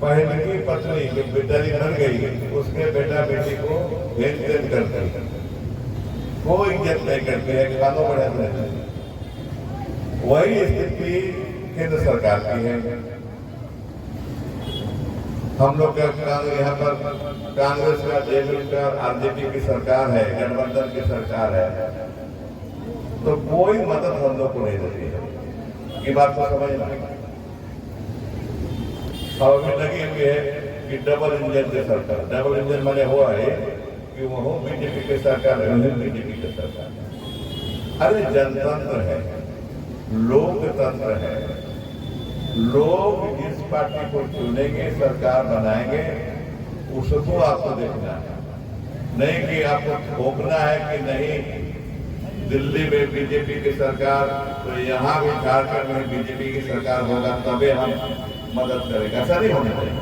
पहले की पत्नी जब बेचारी मर गई, उसके बेटा बेटी को भेज देन करते, कोई इज्जत नहीं करते है, खानो बढ़िया रहते। वही स्थिति केंद्र सरकार की है। हम लोग का यहाँ पर कांग्रेस का, जेडीयू का, आरजेडी की सरकार है, गठबंधन की सरकार है, तो कोई मदद हम लोग को नहीं देती है। ये बात को समझना। और अभी लगी हुई है कि डबल इंजन की सरकार। डबल इंजन माने हुआ है कि वो बीजेपी की सरकार है, बीजेपी की सरकार। अरे जनतंत्र है, लोकतंत्र है, लोग जिस पार्टी को चुनेंगे, सरकार बनाएंगे, उसको आपको देखना है, नहीं कि आपको थोपना है कि नहीं दिल्ली में बीजेपी की सरकार, तो यहाँ भी झारखंड में बीजेपी की सरकार होगा तभी हम मदद करेगा। ऐसा नहीं होना चाहिए।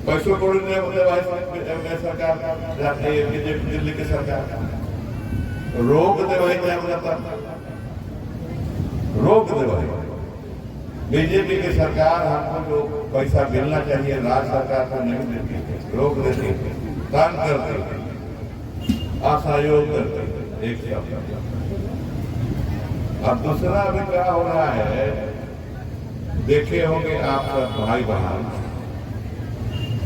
पैसों को सरकार, बीजेपी दिल्ली की सरकार रोक दे, वही क्या रोक दे। वही बीजेपी की सरकार हमको जो पैसा मिलना चाहिए राज्य सरकार को नहीं देती, रोक देती, तंग करती, असहयोग करती। एक शब्द। अब दूसरा अभी क्या हो रहा है, देखे होंगे आप सब भाई बहन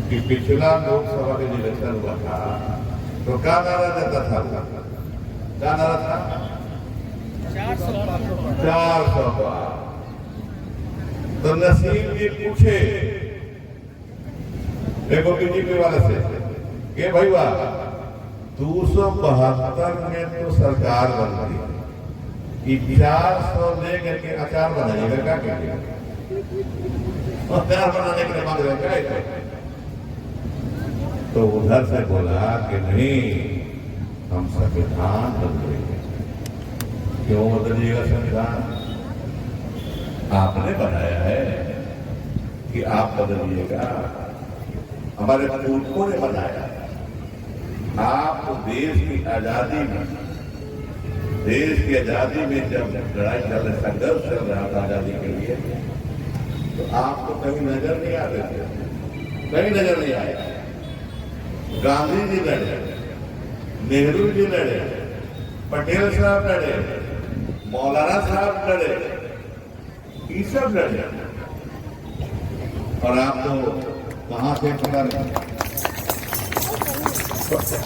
कि पिछला लोकसभा के इलेक्शन हुआ था तो क्या नारा देता था? क्या नारा था? 400 पार। तो नसीब जी पूछे देखो बीजेपी वाले से कि भाई वाह 272 में तो सरकार बन गई, 400 लेकर के अचार बनाइएगा, क्या कीजिएगा? अचार बनाने के लिए मांग रहे हैं। तो उधर से बोला कि नहीं, हम संविधान बदलेंगे। क्यों बदलिएगा संविधान? आपने बनाया है कि आप बदलिएगा? हमारे पूर्वजों ने बनाया। आप देश की आजादी में जब लड़ाई चल रही, संघर्ष चल रहा था आजादी के लिए, तो आपको कहीं नजर नहीं आते थे, कहीं नजर नहीं आया। गांधी जी लड़े, नेहरू जी लड़े, पटेल साहब लड़े, मौलाना साहब लड़े, ये सब लड़े, और आप तो कहां से पता नहीं।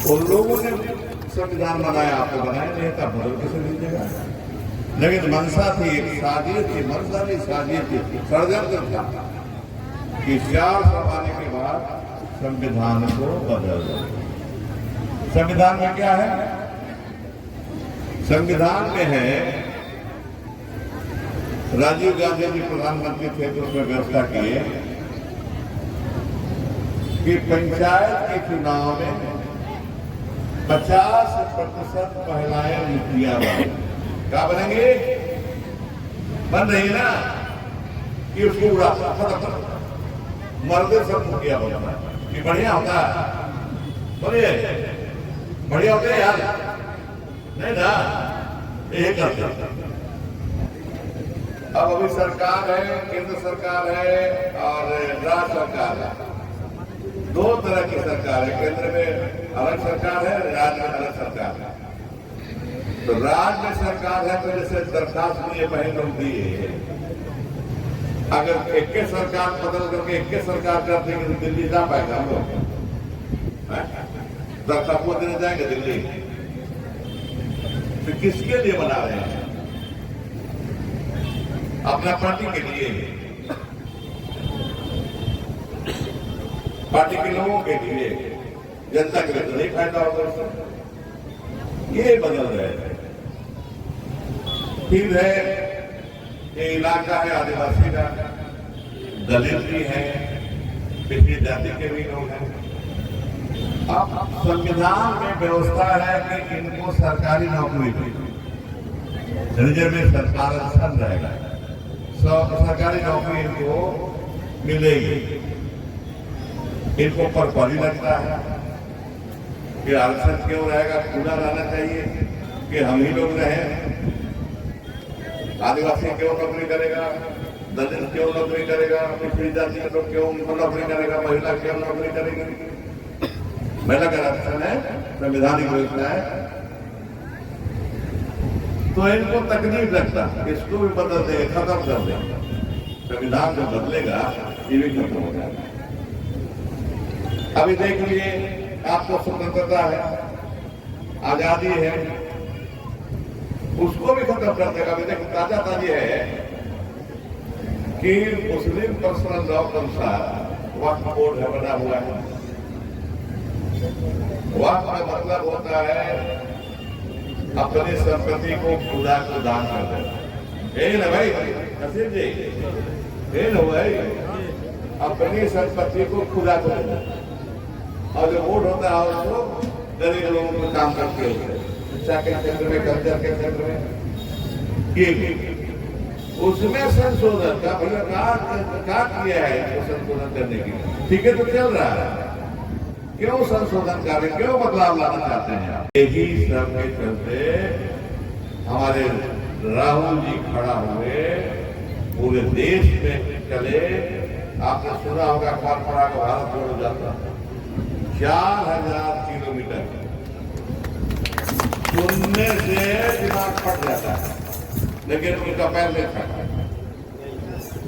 उन लोगों ने संविधान बनाया, आपको बनाया नहीं था, बदल कैसे दीजिएगा? लेकिन मंशा थी, एक साजिश थी, मंशा नहीं साजिश थी, षड्यंत्र था कि 400 आने के बाद संविधान को बदल दो। संविधान में क्या है? संविधान में है, राजीव गांधी जी प्रधानमंत्री थे तो उसमें व्यवस्था किए कि पंचायत के चुनाव में 50% महिलाएं मुखिया बने। क्या बनेंगे? बन रही ना कि उसको उड़ा मर्दे सब मुखिया बनता है कि बढ़िया होता है? बोलिए बढ़िया होते हैं यार? नहीं ना, यही करते। अब अभी सरकार है, केंद्र सरकार है और राज्य सरकार है, दो तरह की सरकार है। केंद्र में अलग सरकार है, राज्य में अलग सरकार है। तो राज्य में सरकार है तो जैसे दरखास्त लिए बहन लोग दिए, अगर एक के सरकार बदल करके एक के सरकार कर देंगे तो दिल्ली जा पाएगा हम लोग? दरखास्त को देने जाएंगे दिल्ली? तो किसके लिए बना रहे हैं? अपना पार्टी के लिए, पार्टी के लोगों के लिए, जनता के लिए तो नहीं फायदा होगा उससे। ये बदल रहे हैं। फिर है ये इलाका है आदिवासी का, दलित भी है, पिछड़ी जाति के भी लोग हैं। अब संविधान में व्यवस्था है कि इनको सरकारी नौकरी रिजर्वेशन आरक्षण रहेगा, सरकारी नौकरी इनको मिलेगी। इनको पर परी लगता है कि आरक्षण क्यों रहेगा, पूरा रहना चाहिए कि हम ही लोग रहें। आदिवासी क्यों नौकरी करेगा, दलित क्यों नौकरी करेगा, पिछड़ी जाति के लोग क्यों नौकरी करेगा, महिला क्यों नौकरी करेगी? महिला का आरक्षण है, संवैधानिक योजना है। तो इनको तकलीफ लगता, इसको भी बदल देंगे, खत्म कर देंगे। संविधान जो बदलेगा ये भी खत्म हो जाएगा। अभी देख लीजिए, आपको स्वतंत्रता है, आजादी है, उसको भी खत्म कर देगा। अभी देखिए ताजा ताजी है कि मुस्लिम पर्सनल लॉ के अनुसार वक्फ बोर्ड है बना हुआ है। वक्फ का मतलब होता है अपनी संपत्ति को खुदा को दान कर देना। यही ना भाई नसीब जी, यही ना भाई, अपनी संपत्ति को खुदा को देना। और जो वोट होता है उसको गरीब लोगों को काम करते होते हैं, शिक्षा के क्षेत्र में, कल्चर के क्षेत्र में, ये उसमें संशोधन का भैया क्या किया है इसको संशोधन करने की? ठीक है तो चल रहा है, क्यों संशोधन कर रहे, क्यों बदलाव लाना चाहते हैं आप? यही सब के चलते हमारे राहुल जी खड़ा हुए, पूरे देश में चले। आपने सुना होगा अखबार पढ़ा का भारत जोड़ो यात्रा 4000 किलोमीटर सुनने से दिमाग फट जाता है, लेकिन उनका पैर नहीं फटा।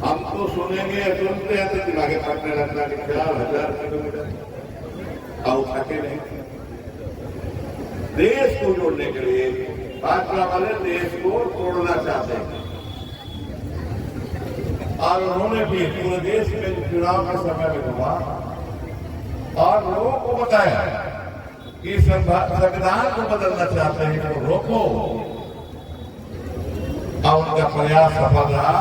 हम तो सुनेंगे सुनते हैं तो दिमाग फटने लगता है कि 4000 किलोमीटर और थके नहीं। देश को जोड़ने के लिए भाजपा वाले देश को तोड़ना चाहते हैं, और उन्होंने भी पूरे देश में चुनाव के समय में घुमा और लोगों को बताया कि संविधान को बदलना चाहते हैं तो रोको, और उनका प्रयास सफल रहा।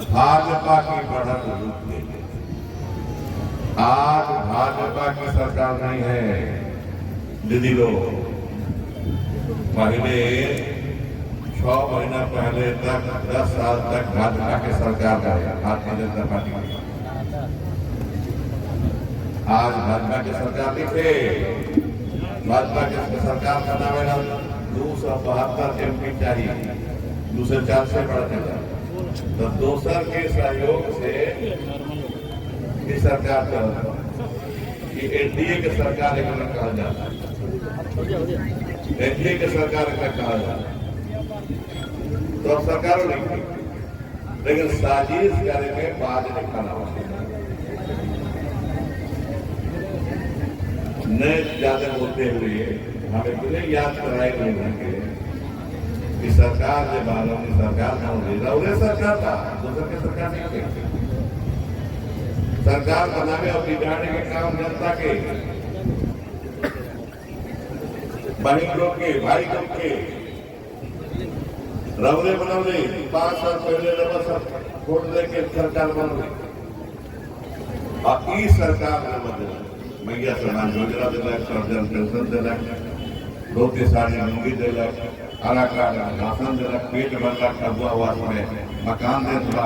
भाजपा की बढ़त रुक गई। आज भाजपा की सरकार नहीं है दीदी लोग। पहले 6 महीना पहले तक 10 साल तक भाजपा की सरकार रही, भारतीय जनता पार्टी की। आज भाजपा की सरकार दिखे, भाजपा की सरकार का नाम है 272 MP चाहिए, दूसरे 4 से बढ़ते जाए। तो दोसर के सहयोग से ये सरकार चल रहा है, ये एनडीए की सरकार एक कहा जाता है, एनडीए की सरकार एक कहा जाता है। तो अब सरकारों नहीं, लेकिन साजिश करने में बाज निकाला होता है। न ज्यादा बोलते हुए हमें खुले याद कराए लोगों के कि सरकार के बालों की सरकार का उन्हें सरकार था, दूसरे की सरकार नहीं थी। सरकार बनाने और बिगाड़ने के काम जनता के, बहन लोग के, भाई लोग के रवरे बनौले। 5 साल पहले वोट लेके सरकार बन गई, और इस सरकार ने बदला मैया सम्मान योजना दिलक, सर्जन पेंशन दिलक, धोती साड़ी लुंगी दिलक, हरा कार्ड राशन दिलक, पेट भरला ठगुआ हुआ में मकान देता।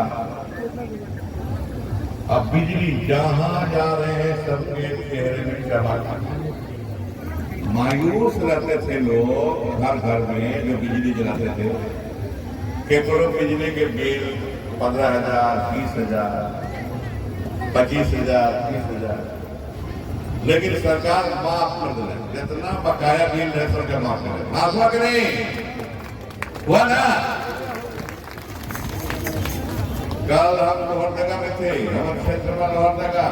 अब बिजली जहां जा रहे हैं सबके चेहरे में चमक। मायूस रहते थे लोग घर घर में जो बिजली जलाते थे, केकड़ों बिजली के बिल 15,000, 20,000, 25,000, 30,000, लेकिन सरकार माफ कर दे, जितना बकाया बिल है सरकार माफ करे। माफ हुआ कि नहीं हुआ ना? कल हम लोहरदगा में थे, हमारे क्षेत्र में लोहरदगा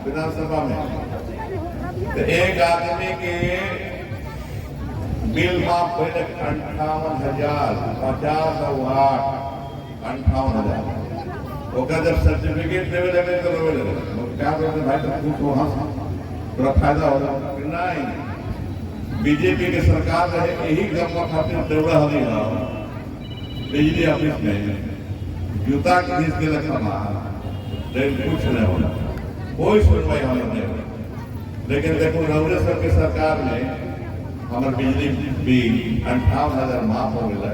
विधानसभा में, तो एक आदमी के बिल माफ हुए 58,000, 50 और 8, 58,000। ओका जब सर्टिफिकेट देवे लगे तो रोवे लगे, क्या कहते भाई तो कुछ वहां थोड़ा फायदा होगा नहीं। बीजेपी की सरकार रहे, यही गप्पा खातिर दौड़ा हली ना बिजली ऑफिस में जूता खींच के रखा, लेकिन कुछ नहीं होना, कोई सुनवाई होने नहीं होगी। लेकिन देखो रउरे सब की सरकार में हमारे बिजली बिल 58,000 माफ हो गया।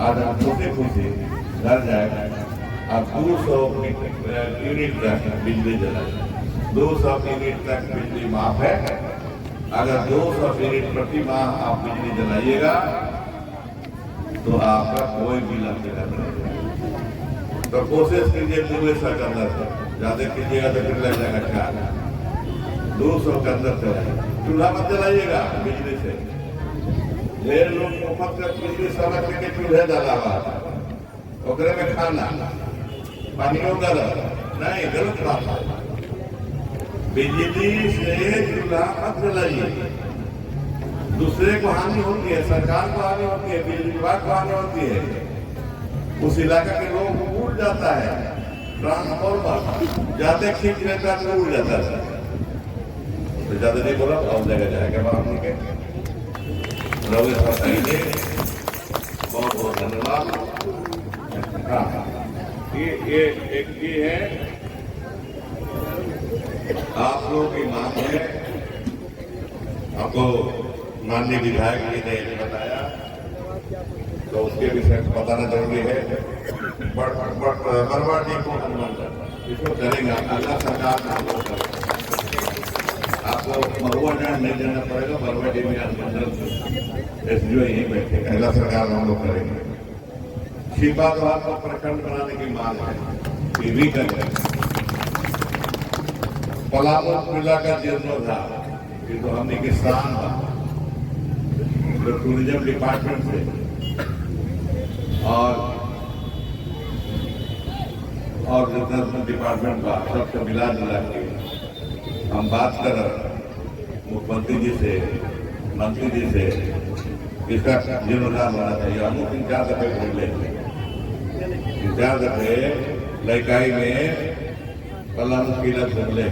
आज हम खुशी खुशी घर जाए, अब 200 यूनिट तक बिजली जलाए, 200 यूनिट तक बिजली माफ है। अगर 200 यूनिट प्रति माह आप बिजली जलाइएगा तो आपका कोई भी लंबा नहीं। तो कोशिश कीजिए पूरे सौ के अंदर से, ज्यादा कीजिएगा तो फिर लग जाएगा 200 के अंदर से। चूल्हा मत जलाइएगा बिजली से। ढेर लोग मुफ्त का बिजली समझ के चूल्हे डाला हुआ ओकरे में खाना पानियों गलत नहीं, गलत बात है। बिजली से चूल्हा मत जलाइए, दूसरे को हानि होती है, सरकार को हानि होती है, बिजली विभाग को हानि होती है। उस इलाका के लोग उड़ जाता है, ट्रांसफॉर्मर जाते खींच लेता है तो उड़ जाता है। तो ज्यादा नहीं बोला और जगह जाएगा बाहर के रवि बताइए। बहुत बहुत धन्यवाद। हाँ, ये एक ही है, आप लोगों की मांग है, आपको माननीय विधायक जी ने बताया तो उसके विषय में बताना जरूरी है। बरवाडी को अनुमंडल इसको करेंगे, अगला सरकार आपको महुआ नहीं देना पड़ेगा। बरवाडी में अनुमंडल एसडीओ यहीं बैठे, अगला सरकार हम लोग करेंगे। शिपा तो आपको प्रखंड बनाने की मांग है, ये भी करेंगे। पलामू जिला का जीर्णोद्धार ये तो हमने किसान था, तो टूरिज्म डिपार्टमेंट से और जितना डिपार्टमेंट का सबसे मिला जुला के हम बात कर मुख्यमंत्री जी से, मंत्री जी से, इसका जीर्णोद्धार होना चाहिए। हम 3-4 दफे बोले, 3-4 दफे लड़काई में पलामू किला घूमले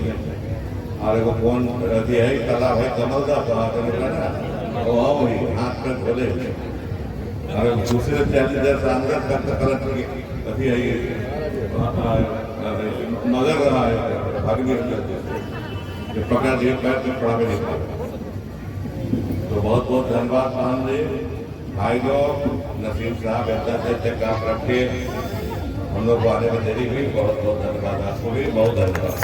और एगो कौन अथी है तालाब है कमलदा तो आओ ही हाथ पर खोले और दूसरे चैलेंजर से अंदर तक कलेक्टर की अथी है नजर रहा है भागने के पकड़ दिए पैर में पड़ा नहीं पा। तो बहुत बहुत धन्यवाद मान दे भाई लोग, नसीम साहब ऐसा काम रखे, हम लोग को आने में देरी हुई। बहुत बहुत धन्यवाद, आपको भी बहुत धन्यवाद।